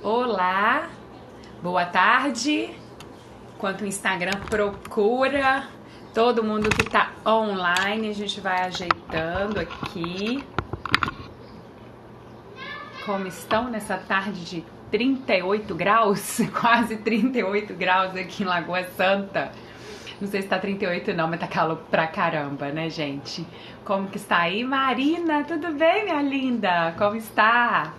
Olá, boa tarde. Enquanto o Instagram procura todo mundo que tá online, a gente vai ajeitando aqui. Como estão nessa tarde de 38 graus? Quase 38 graus aqui em Lagoa Santa. Não sei se tá 38 não, mas tá calor pra caramba, né, gente? Como que está aí, Marina? Tudo bem, minha linda? Como está?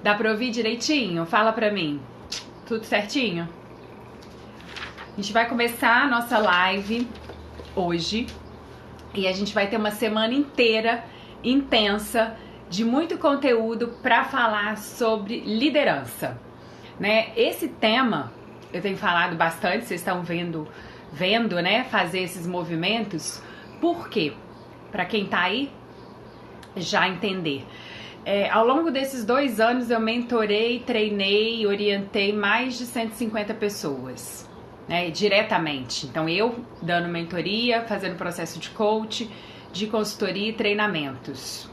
Dá pra ouvir direitinho? Fala pra mim. Tudo certinho? A gente vai começar a nossa live hoje e a gente vai ter uma semana inteira intensa de muito conteúdo para falar sobre liderança, né? Esse tema eu tenho falado bastante, vocês estão vendo, né, fazer esses movimentos. Por quê? Para quem tá aí já entender. Ao longo desses 2 anos eu mentorei, treinei, orientei mais de 150 pessoas, né, diretamente. Então eu dando mentoria, fazendo processo de coach, de consultoria e treinamentos.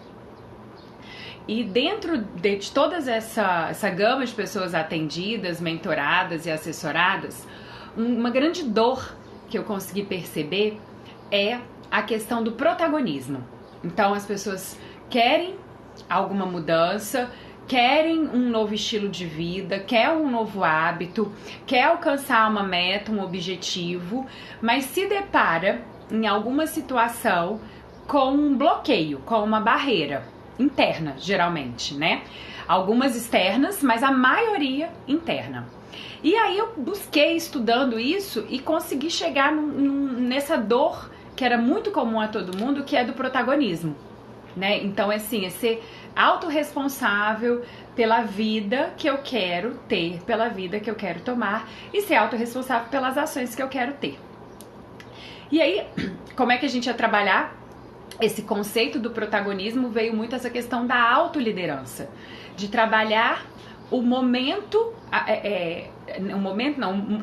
E dentro de toda essa gama de pessoas atendidas, mentoradas e assessoradas, uma grande dor que eu consegui perceber é a questão do protagonismo. Então as pessoas querem alguma mudança, querem um novo estilo de vida, quer um novo hábito, quer alcançar uma meta, um objetivo, mas se depara em alguma situação com um bloqueio, com uma barreira interna, geralmente, né? Algumas externas, mas a maioria interna. E aí eu busquei estudando isso e consegui chegar nessa dor que era muito comum a todo mundo, que é do protagonismo, né? Então, assim, é ser autorresponsável pela vida que eu quero ter, pela vida que eu quero tomar e ser autorresponsável pelas ações que eu quero ter. E aí, como é que a gente ia trabalhar? Esse conceito do protagonismo veio muito essa questão da autoliderança, de trabalhar o momento,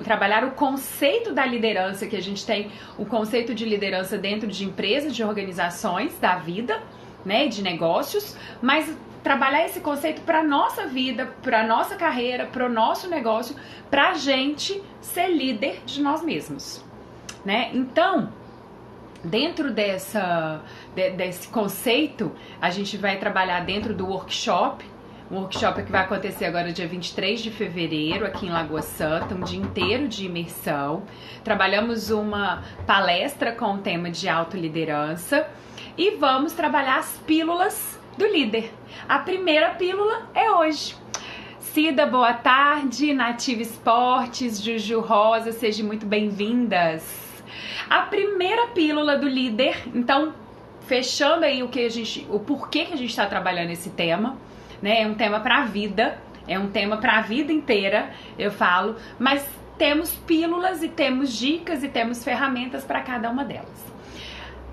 trabalhar o conceito da liderança, que a gente tem o conceito de liderança dentro de empresas, de organizações da vida, né, de negócios, mas trabalhar esse conceito para nossa vida, para nossa carreira, para o nosso negócio, para a gente ser líder de nós mesmos, né? Então, dentro desse conceito, a gente vai trabalhar dentro do workshop. Um workshop que vai acontecer agora dia 23 de fevereiro, aqui em Lagoa Santa, um dia inteiro de imersão. Trabalhamos uma palestra com o tema de autoliderança e vamos trabalhar as pílulas do líder. A primeira pílula é hoje. Cida, boa tarde. Nativa Esportes, Juju Rosa, sejam muito bem-vindas. A primeira pílula do líder, então, fechando aí o porquê que a gente está trabalhando esse tema, né? É um tema para a vida, é um tema para a vida inteira, eu falo, mas temos pílulas e temos dicas e temos ferramentas para cada uma delas.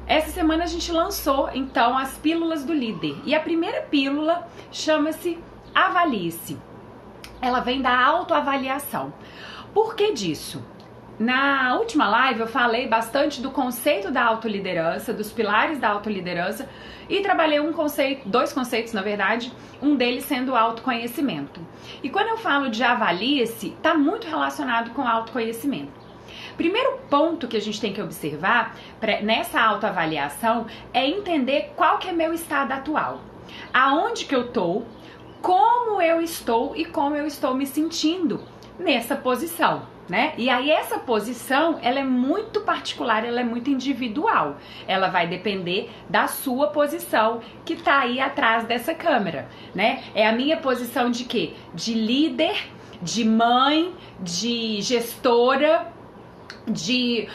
Essa semana a gente lançou, então, as pílulas do líder. E a primeira pílula chama-se Avalie-se. Ela vem da autoavaliação. Por que disso? Na última live eu falei bastante do conceito da autoliderança, dos pilares da autoliderança e trabalhei dois conceitos na verdade, um deles sendo o autoconhecimento. E quando eu falo de avalie-se, está muito relacionado com autoconhecimento. Primeiro ponto que a gente tem que observar nessa autoavaliação é entender qual que é meu estado atual. Aonde que eu estou, como eu estou e como eu estou me sentindo nessa posição, né? E aí essa posição, ela é muito particular, ela é muito individual. Ela vai depender da sua posição que tá aí atrás dessa câmera, né? É a minha posição de quê? De líder, de mãe, de gestora, de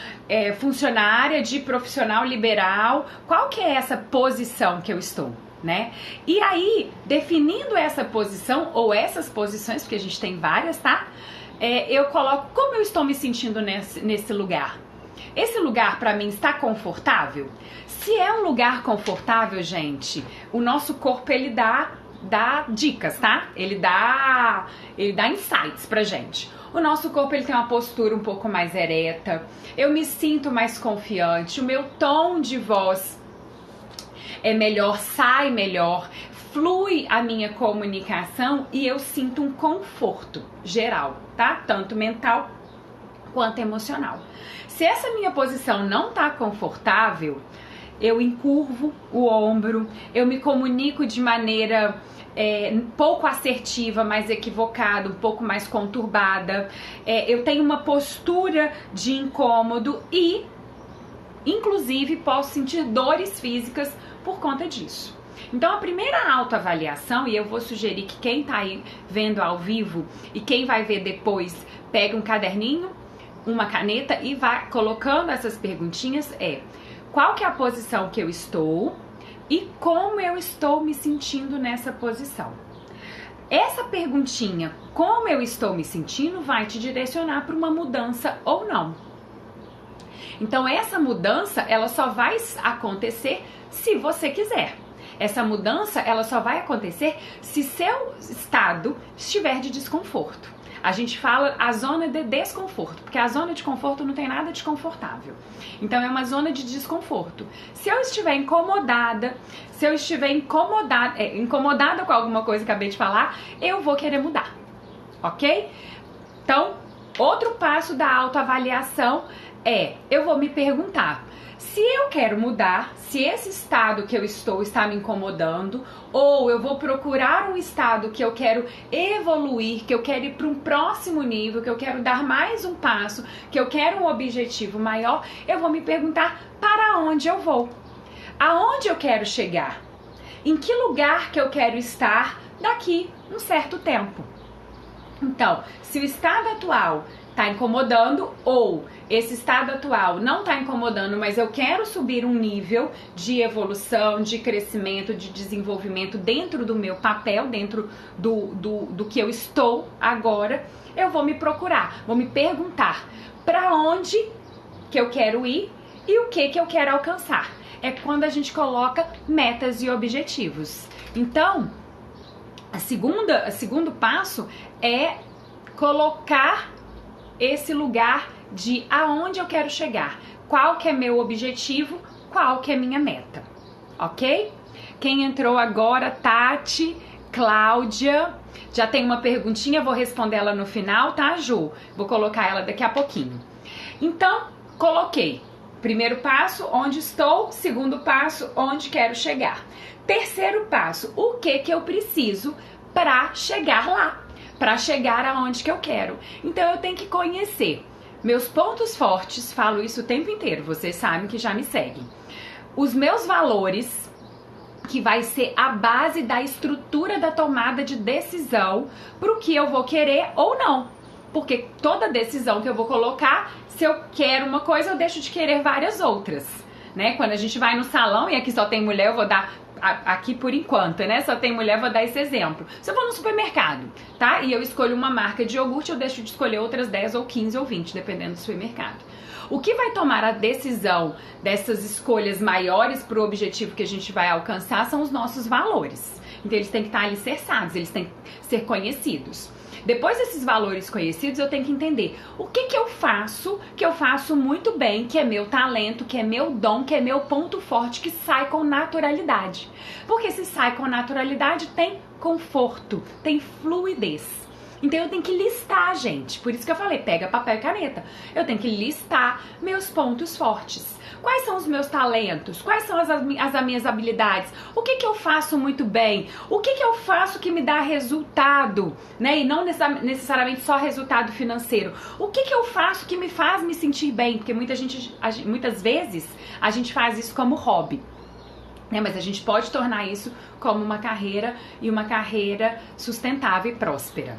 funcionária, de profissional liberal. Qual que é essa posição que eu estou, né? E aí, definindo essa posição ou essas posições, porque a gente tem várias, tá? Eu coloco como eu estou me sentindo nesse lugar. Esse lugar para mim está confortável? Se é um lugar confortável, gente, o nosso corpo ele dá dicas, tá? Ele dá insights pra gente. O nosso corpo ele tem uma postura um pouco mais ereta. Eu me sinto mais confiante. O meu tom de voz é melhor, sai melhor, flui a minha comunicação e eu sinto um conforto geral, tá? Tanto mental quanto emocional. Se essa minha posição não tá confortável, eu encurvo o ombro, eu me comunico de maneira pouco assertiva, mais equivocada, um pouco mais conturbada, eu tenho uma postura de incômodo e, inclusive, posso sentir dores físicas por conta disso. Então, a primeira autoavaliação, e eu vou sugerir que quem tá aí vendo ao vivo e quem vai ver depois, pegue um caderninho, uma caneta e vá colocando essas perguntinhas, qual que é a posição que eu estou e como eu estou me sentindo nessa posição. Essa perguntinha, como eu estou me sentindo, vai te direcionar para uma mudança ou não. Então, essa mudança, ela só vai acontecer se você quiser. Essa mudança, ela só vai acontecer se seu estado estiver de desconforto. A gente fala a zona de desconforto, porque a zona de conforto não tem nada de confortável. Então é uma zona de desconforto. Se eu estiver incomodada, se eu estiver incomodada com alguma coisa que eu acabei de falar, eu vou querer mudar, ok? Então, outro passo da autoavaliação eu vou me perguntar, se eu quero mudar, se esse estado que eu estou está me incomodando, ou eu vou procurar um estado que eu quero evoluir, que eu quero ir para um próximo nível, que eu quero dar mais um passo, que eu quero um objetivo maior, eu vou me perguntar para onde eu vou, aonde eu quero chegar, em que lugar que eu quero estar daqui um certo tempo. Então, se o estado atual está incomodando ou esse estado atual não está incomodando, mas eu quero subir um nível de evolução, de crescimento, de desenvolvimento dentro do meu papel, dentro do que eu estou agora, eu vou me procurar, vou me perguntar para onde que eu quero ir e o que eu quero alcançar. É quando a gente coloca metas e objetivos. Então, o segundo passo é colocar esse lugar de aonde eu quero chegar, qual que é meu objetivo, qual que é minha meta, ok? Quem entrou agora, Tati, Cláudia, já tem uma perguntinha, vou responder ela no final, tá, Ju? Vou colocar ela daqui a pouquinho. Então, coloquei. Primeiro passo, onde estou. Segundo passo, onde quero chegar. Terceiro passo, o que eu preciso para chegar lá, para chegar aonde que eu quero. Então, eu tenho que conhecer meus pontos fortes, falo isso o tempo inteiro, vocês sabem que já me seguem. Os meus valores, que vai ser a base da estrutura da tomada de decisão para o que eu vou querer ou não. Porque toda decisão que eu vou colocar, se eu quero uma coisa, eu deixo de querer várias outras, né? Quando a gente vai no salão, e aqui só tem mulher, eu vou dar... Aqui por enquanto, né? Só tem mulher, vou dar esse exemplo. Se eu vou no supermercado, tá? E eu escolho uma marca de iogurte, eu deixo de escolher outras 10 ou 15 ou 20, dependendo do supermercado. O que vai tomar a decisão dessas escolhas maiores para o objetivo que a gente vai alcançar são os nossos valores. Então eles têm que estar alicerçados, eles têm que ser conhecidos. Depois desses valores conhecidos, eu tenho que entender o que eu faço muito bem, que é meu talento, que é meu dom, que é meu ponto forte, que sai com naturalidade. Porque se sai com naturalidade, tem conforto, tem fluidez. Então eu tenho que listar, gente. Por isso que eu falei, pega papel e caneta. Eu tenho que listar meus pontos fortes. Quais são os meus talentos? Quais são as minhas habilidades? O que eu faço muito bem? O que eu faço que me dá resultado, né? E não necessariamente só resultado financeiro. O que eu faço que me faz me sentir bem? Porque muitas vezes a gente faz isso como hobby, né? Mas a gente pode tornar isso como uma carreira e uma carreira sustentável e próspera.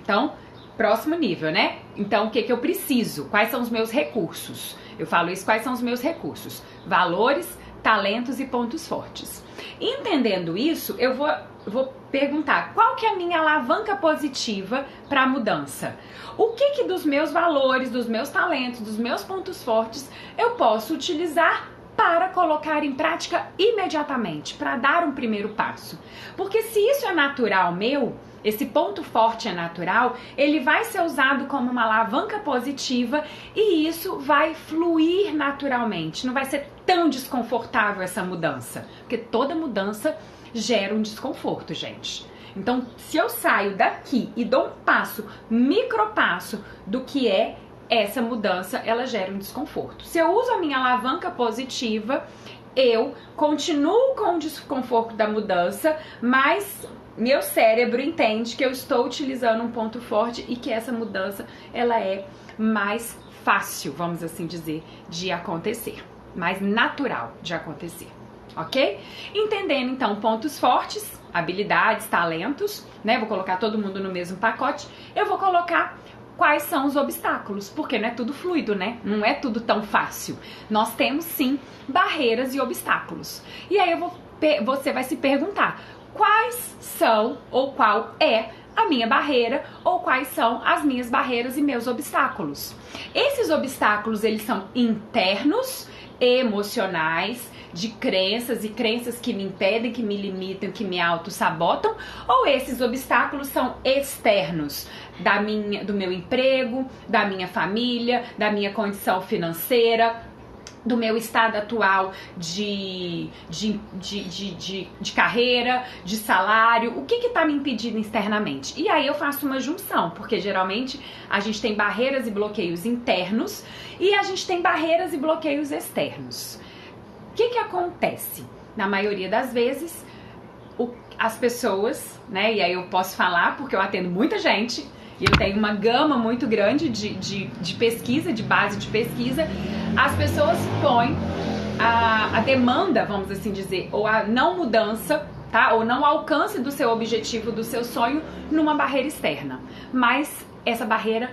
Então, próximo nível, né? Então, o que eu preciso? Quais são os meus recursos? Eu falo isso, quais são os meus recursos? Valores, talentos e pontos fortes. Entendendo isso, eu vou perguntar, qual que é a minha alavanca positiva para a mudança? O que dos meus valores, dos meus talentos, dos meus pontos fortes eu posso utilizar para colocar em prática imediatamente, para dar um primeiro passo? Porque se isso é natural meu, esse ponto forte é natural, ele vai ser usado como uma alavanca positiva e isso vai fluir naturalmente. Não vai ser tão desconfortável essa mudança, porque toda mudança gera um desconforto, gente. Então, se eu saio daqui e dou um passo, micropasso do que é essa mudança, ela gera um desconforto. Se eu uso a minha alavanca positiva, eu continuo com o desconforto da mudança, mas meu cérebro entende que eu estou utilizando um ponto forte e que essa mudança, ela é mais fácil, vamos assim dizer, de acontecer, mais natural de acontecer, ok? Entendendo então pontos fortes, habilidades, talentos, né? Vou colocar todo mundo no mesmo pacote. Eu vou colocar quais são os obstáculos, porque não é tudo fluido, né? Não é tudo tão fácil. Nós temos sim barreiras e obstáculos. E aí você vai se perguntar, quais são ou qual é a minha barreira ou quais são as minhas barreiras e meus obstáculos. Esses obstáculos, eles são internos, emocionais, de crenças e crenças que me impedem, que me limitam, que me auto-sabotam, ou esses obstáculos são externos, do meu emprego, da minha família, da minha condição financeira, do meu estado atual de carreira, de salário, o que está me impedindo externamente? E aí eu faço uma junção, porque geralmente a gente tem barreiras e bloqueios internos e a gente tem barreiras e bloqueios externos. O que acontece? Na maioria das vezes, as pessoas, né, e aí eu posso falar porque eu atendo muita gente, e eu tenho uma gama muito grande de pesquisa, de base de pesquisa, as pessoas põem a demanda, vamos assim dizer, ou a não mudança, tá? Ou não alcance do seu objetivo, do seu sonho, numa barreira externa. Mas essa barreira,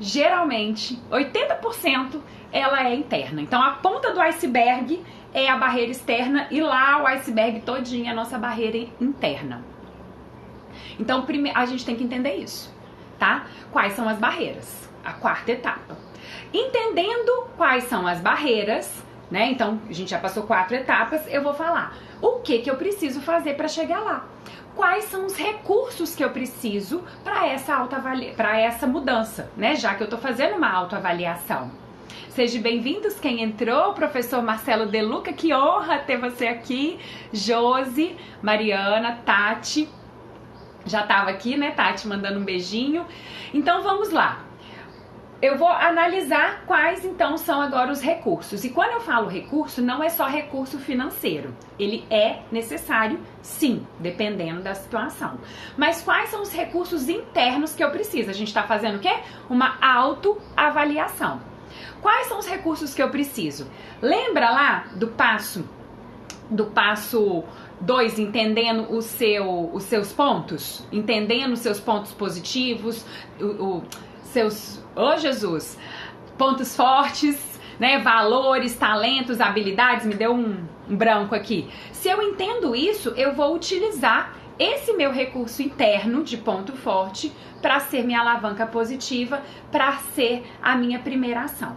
geralmente, 80%, ela é interna. Então a ponta do iceberg é a barreira externa e lá o iceberg todinho é a nossa barreira interna. Então a gente tem que entender isso. Tá? Quais são as barreiras? A quarta etapa. Entendendo quais são as barreiras, né? Então, a gente já passou 4 etapas, eu vou falar o que eu preciso fazer para chegar lá. Quais são os recursos que eu preciso para essa mudança, né? Já que eu tô fazendo uma autoavaliação. Sejam bem-vindos quem entrou, professor Marcelo De Luca, que honra ter você aqui, Josi, Mariana, Tati. Já estava aqui, né, Tati, mandando um beijinho. Então, vamos lá. Eu vou analisar quais, então, são agora os recursos. E quando eu falo recurso, não é só recurso financeiro. Ele é necessário, sim, dependendo da situação. Mas quais são os recursos internos que eu preciso? A gente está fazendo o quê? Uma autoavaliação. Quais são os recursos que eu preciso? Lembra lá do passo 2, entendendo os seus pontos, entendendo os seus pontos positivos, Jesus, pontos fortes, né, valores, talentos, habilidades, me deu um branco aqui. Se eu entendo isso, eu vou utilizar esse meu recurso interno de ponto forte para ser minha alavanca positiva, para ser a minha primeira ação.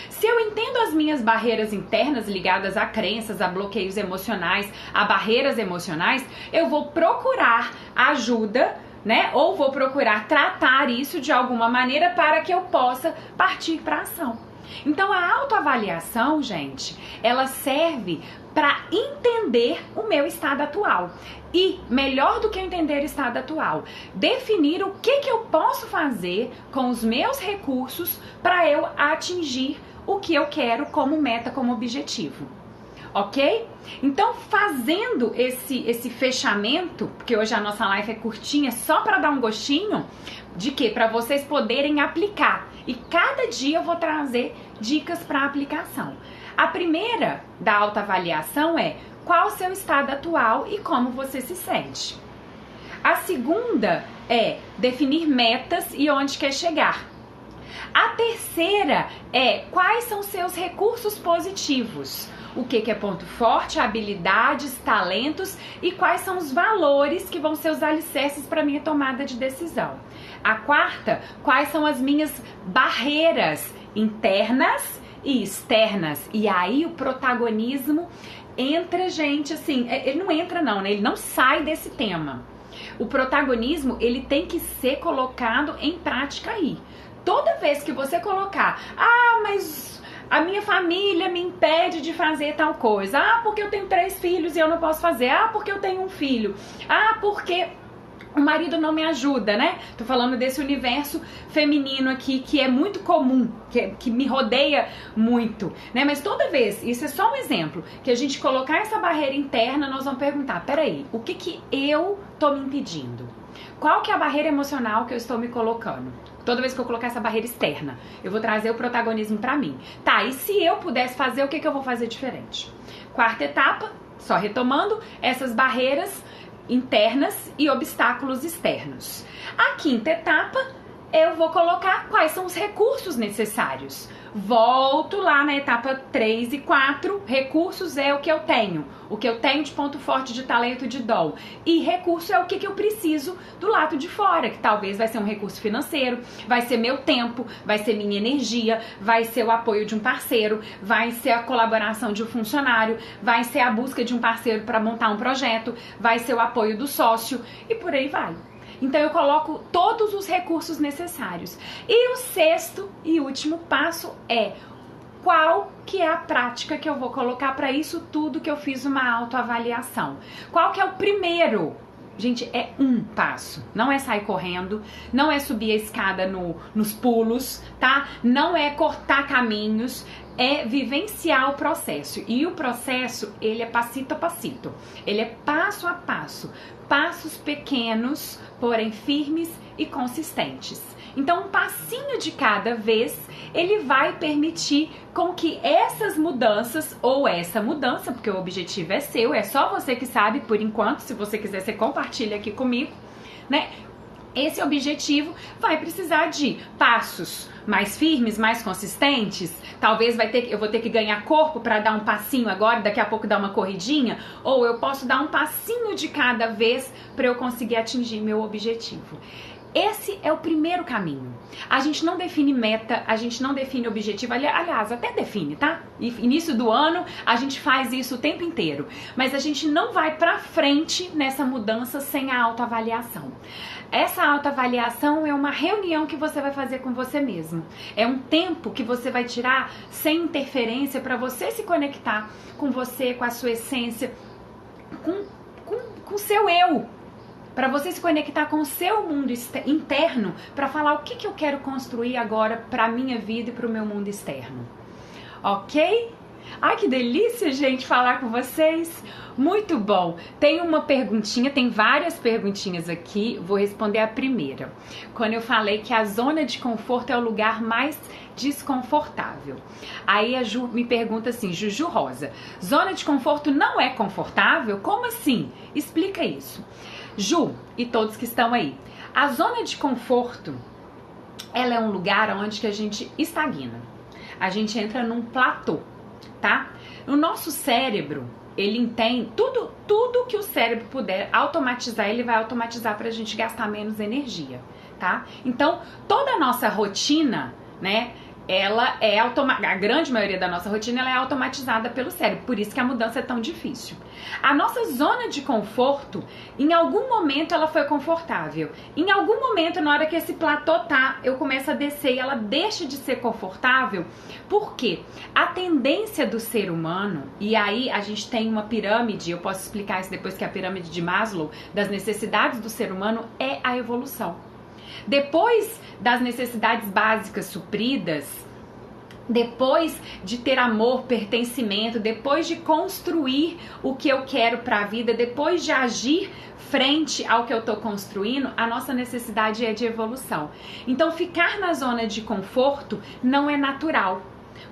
Se eu entendo as minhas barreiras internas ligadas a crenças, a bloqueios emocionais, a barreiras emocionais, eu vou procurar ajuda, né? Ou vou procurar tratar isso de alguma maneira para que eu possa partir para a ação. Então a autoavaliação, gente, ela serve para entender o meu estado atual. E, melhor do que entender o estado atual, definir o que eu posso fazer com os meus recursos para eu atingir o que eu quero como meta, como objetivo. Ok? Então, fazendo esse fechamento, porque hoje a nossa live é curtinha, só para dar um gostinho, de quê? Para vocês poderem aplicar. E cada dia eu vou trazer dicas para aplicação. A primeira da autoavaliação é qual o seu estado atual e como você se sente. A segunda é definir metas e onde quer chegar. A terceira é quais são seus recursos positivos. O que é ponto forte, habilidades, talentos e quais são os valores que vão ser os alicerces para minha tomada de decisão. A quarta, quais são as minhas barreiras internas e externas. E aí o protagonismo entra, gente, assim, ele não entra não, né? Ele não sai desse tema. O protagonismo, ele tem que ser colocado em prática aí. Toda vez que você colocar, mas a minha família me impede de fazer tal coisa. Porque eu tenho 3 filhos e eu não posso fazer. Porque eu tenho um filho. Porque o marido não me ajuda, né? Tô falando desse universo feminino aqui que é muito comum, que me rodeia muito, né? Mas toda vez, isso é só um exemplo, que a gente colocar essa barreira interna, nós vamos perguntar, peraí, o que eu tô me impedindo? Qual que é a barreira emocional que eu estou me colocando? Toda vez que eu colocar essa barreira externa, eu vou trazer o protagonismo pra mim. Tá, e se eu pudesse fazer, o que eu vou fazer diferente? Quarta etapa, só retomando, essas barreiras internas e obstáculos externos. A quinta etapa, eu vou colocar quais são os recursos necessários. Volto lá na etapa 3 e 4, recursos é o que eu tenho de ponto forte, de talento, de dom. E recurso é o que eu preciso do lado de fora, que talvez vai ser um recurso financeiro, vai ser meu tempo, vai ser minha energia, vai ser o apoio de um parceiro, vai ser a colaboração de um funcionário, vai ser a busca de um parceiro para montar um projeto, vai ser o apoio do sócio e por aí vai. Então eu coloco todos os recursos necessários. E o sexto e último passo é qual que é a prática que eu vou colocar para isso tudo que eu fiz uma autoavaliação. Qual que é o primeiro? Gente, é um passo. Não é sair correndo, não é subir a escada nos pulos, tá? Não é cortar caminhos, é vivenciar o processo. E o processo, ele é passito a passito. Ele é passo a passo. Passos pequenos, porém firmes e consistentes. Então, um passinho de cada vez, ele vai permitir com que essas mudanças, ou essa mudança, porque o objetivo é seu, é só você que sabe, por enquanto, se você quiser, você compartilha aqui comigo, né? Esse objetivo vai precisar de passos mais firmes, mais consistentes. Talvez eu vou ter que ganhar corpo para dar um passinho agora, daqui a pouco dar uma corridinha, ou eu posso dar um passinho de cada vez para eu conseguir atingir meu objetivo. Esse é o primeiro caminho. A gente não define meta, a gente não define objetivo, aliás, até define, tá? Início do ano, a gente faz isso o tempo inteiro, mas a gente não vai pra frente nessa mudança sem a autoavaliação. Essa autoavaliação é uma reunião que você vai fazer com você mesmo. É um tempo que você vai tirar sem interferência para você se conectar com você, com a sua essência, com o seu eu. Para você se conectar com o seu mundo interno, para falar o que eu quero construir agora para a minha vida e para o meu mundo externo. Ok? Ai, que delícia, gente, falar com vocês. Muito bom. Tem uma perguntinha, tem várias perguntinhas aqui. Vou responder a primeira. Quando eu falei que a zona de conforto é o lugar mais desconfortável. Aí a Ju me pergunta assim, Juju Rosa, zona de conforto não é confortável? Como assim? Explica isso. Ju e todos que estão aí, a zona de conforto, ela é um lugar onde que a gente estagna. A gente entra num platô, tá? O nosso cérebro, ele entende tudo que o cérebro puder automatizar, ele vai automatizar pra gente gastar menos energia, tá? Então, toda a nossa rotina, né, ela é a grande maioria da nossa rotina ela é automatizada pelo cérebro, por isso que a mudança é tão difícil. A nossa zona de conforto, em algum momento ela foi confortável. Em algum momento, na hora que esse platô eu começo a descer e ela deixa de ser confortável. Por quê? A tendência do ser humano, e aí a gente tem uma pirâmide, eu posso explicar isso depois, que é a pirâmide de Maslow, das necessidades do ser humano, é a evolução. Depois das necessidades básicas supridas, depois de ter amor, pertencimento, depois de construir o que eu quero para a vida, depois de agir frente ao que eu estou construindo, a nossa necessidade é de evolução. Então, ficar na zona de conforto não é natural.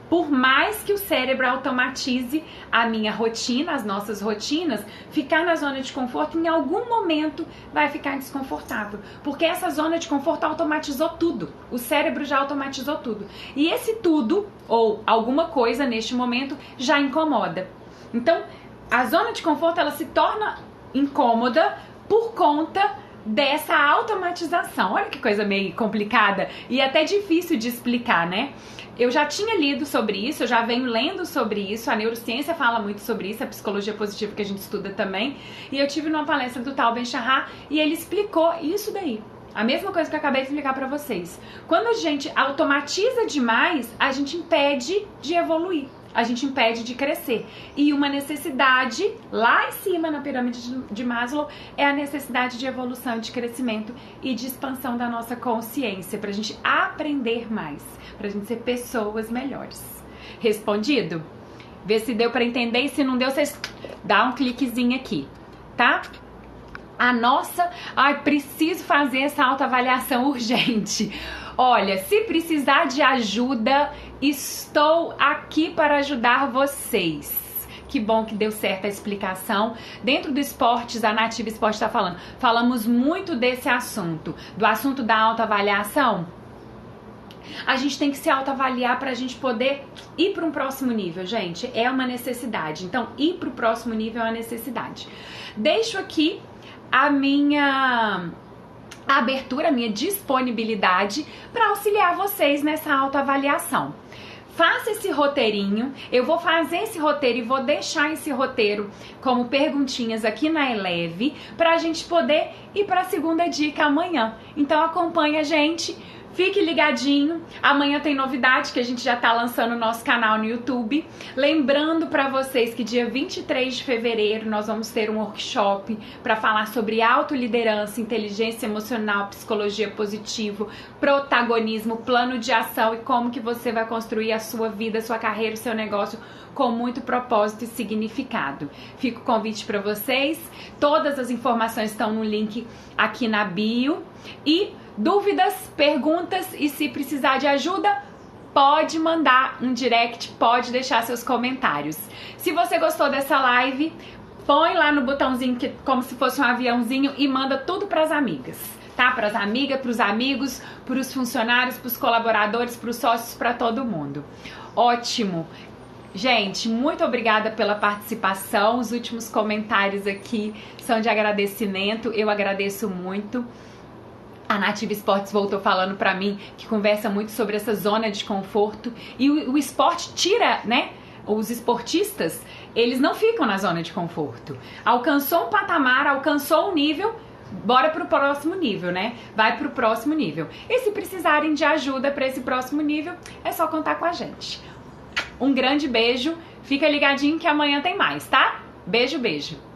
Por mais que o cérebro automatize a minha rotina, as nossas rotinas, ficar na zona de conforto em algum momento vai ficar desconfortável. Porque essa zona de conforto automatizou tudo. O cérebro já automatizou tudo. E esse tudo, ou alguma coisa neste momento, já incomoda. Então, a zona de conforto ela se torna incômoda por conta dessa automatização. Olha que coisa meio complicada e até difícil de explicar, né? Eu já tinha lido sobre isso, eu já venho lendo sobre isso, a neurociência fala muito sobre isso, a psicologia positiva que a gente estuda também, e eu tive numa palestra do Tal Ben-Shahar e ele explicou isso daí. A mesma coisa que eu acabei de explicar pra vocês. Quando a gente automatiza demais, a gente impede de evoluir. A gente impede de crescer. E uma necessidade, lá em cima na pirâmide de Maslow, é a necessidade de evolução, de crescimento e de expansão da nossa consciência, pra gente aprender mais, pra gente ser pessoas melhores. Respondido? Vê se deu pra entender e se não deu, vocês dá um cliquezinho aqui, tá? Preciso fazer essa autoavaliação urgente. Olha, se precisar de ajuda, estou aqui para ajudar vocês. Que bom que deu certo a explicação. Dentro do esportes, a Nativa Esporte está falando. Falamos muito desse assunto, do assunto da autoavaliação. A gente tem que se autoavaliar para a gente poder ir para um próximo nível, gente. É uma necessidade. Então, ir para o próximo nível é uma necessidade. Deixo aqui a minha abertura, a minha disponibilidade para auxiliar vocês nessa autoavaliação. Faça esse roteirinho, eu vou fazer esse roteiro e vou deixar esse roteiro como perguntinhas aqui na Eleve para a gente poder ir para a segunda dica amanhã. Então acompanha a gente. Fique ligadinho, amanhã tem novidade que a gente já tá lançando no nosso canal no YouTube. Lembrando pra vocês que dia 23 de fevereiro nós vamos ter um workshop para falar sobre autoliderança, inteligência emocional, psicologia positiva, protagonismo, plano de ação e como que você vai construir a sua vida, a sua carreira, o seu negócio com muito propósito e significado. Fica o convite para vocês, todas as informações estão no link aqui na bio e dúvidas, perguntas e se precisar de ajuda, pode mandar um direct, pode deixar seus comentários. Se você gostou dessa live, põe lá no botãozinho que, como se fosse um aviãozinho e manda tudo para as amigas, tá? Para as amigas, para os amigos, para os funcionários, para os colaboradores, para os sócios, para todo mundo. Ótimo! Gente, muito obrigada pela participação. Os últimos comentários aqui são de agradecimento, eu agradeço muito. A Nativa Esportes voltou falando pra mim que conversa muito sobre essa zona de conforto e o esporte tira, né? Os esportistas, eles não ficam na zona de conforto. Alcançou um patamar, alcançou um nível, bora pro próximo nível, né? Vai pro próximo nível. E se precisarem de ajuda para esse próximo nível, é só contar com a gente. Um grande beijo, fica ligadinho que amanhã tem mais, tá? Beijo, beijo.